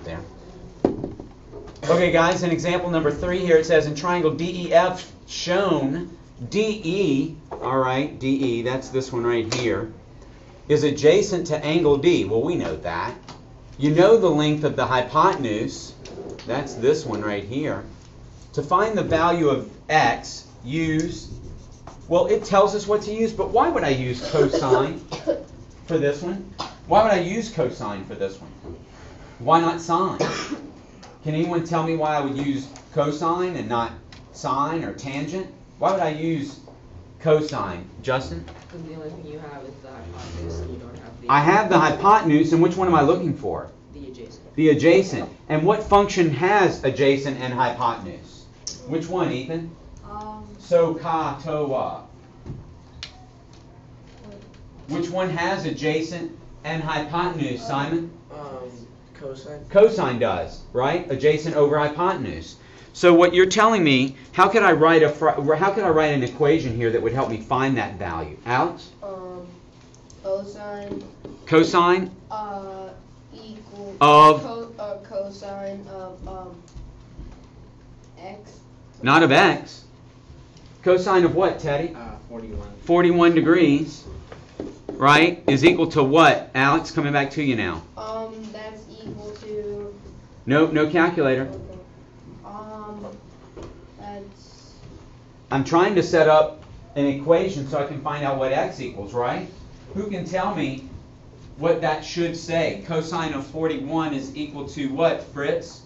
there. Okay, guys, in example number 3 here, it says in triangle DEF shown, DE, all right, DE, that's this one right here, is adjacent to angle D. Well, we know that. You know the length of the hypotenuse, that's this one right here. To find the value of x, use, well, it tells us what to use, but why would I use cosine for this one? Why would I use cosine for this one? Why not sine? Can anyone tell me why I would use cosine and not sine or tangent? Why would I use cosine? Justin? Because the only thing you have is the hypotenuse and you don't have the... I have the hypotenuse, and which one am I looking for? The adjacent. The adjacent. And what function has adjacent and hypotenuse? Which one, Ethan? So, ka, to, wa. Which one has adjacent and hypotenuse, Simon? Cosine. Cosine does, right? Adjacent over hypotenuse. So what you're telling me, how could I write an equation here that would help me find that value? Alex? Cosine. Cosine? Equal. Of? Cosine of x. Not of x. Cosine of what, Teddy? 41. 41 degrees, right, is equal to what? Alex, coming back to you now. That's equal to... No calculator. Okay. That's... I'm trying to set up an equation so I can find out what x equals, right? Who can tell me what that should say? Cosine of 41 is equal to what, Fritz?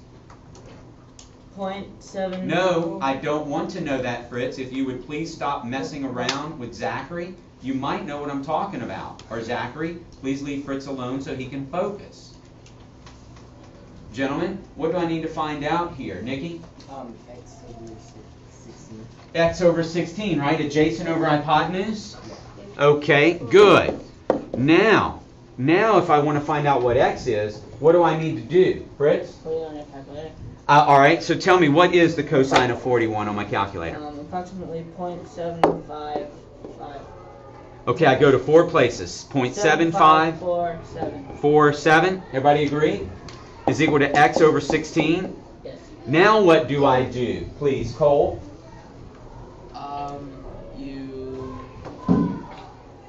0.7. No, I don't want to know that, Fritz. If you would please stop messing around with Zachary, you might know what I'm talking about. Or Zachary, please leave Fritz alone so he can focus. Gentlemen, what do I need to find out here? Nikki? X over 16. X over 16, right? Adjacent over hypotenuse? Okay, good. Now if I want to find out what x is, what do I need to do? Fritz? Put it on your calculator. All right, so tell me, what is the cosine of 41 on my calculator? Approximately 0.755. Okay, I go to 4 places. 0.75. 47. Everybody agree? Is equal to x over 16. Yes. Now what do I do? Please, Cole. You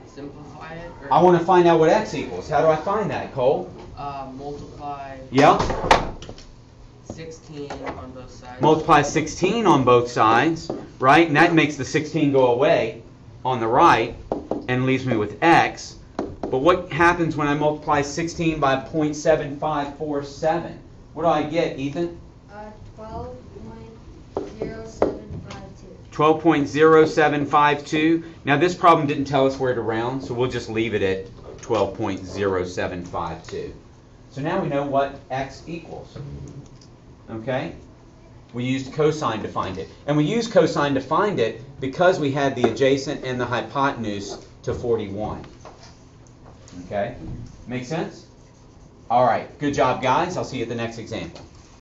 simplify it. Or I want to find out what x equals. How do I find that, Cole? Multiply. Yeah. 16 on both sides. Multiply 16 on both sides, right? And that makes the 16 go away on the right and leaves me with x. But what happens when I multiply 16 by 0.7547? What do I get, Ethan? 12.0752. 12.0752. Now this problem didn't tell us where to round, so we'll just leave it at 12.0752. So now we know what x equals. Okay? We used cosine to find it. And we used cosine to find it because we had the adjacent and the hypotenuse to 41. Okay? Make sense? All right. Good job, guys. I'll see you at the next example.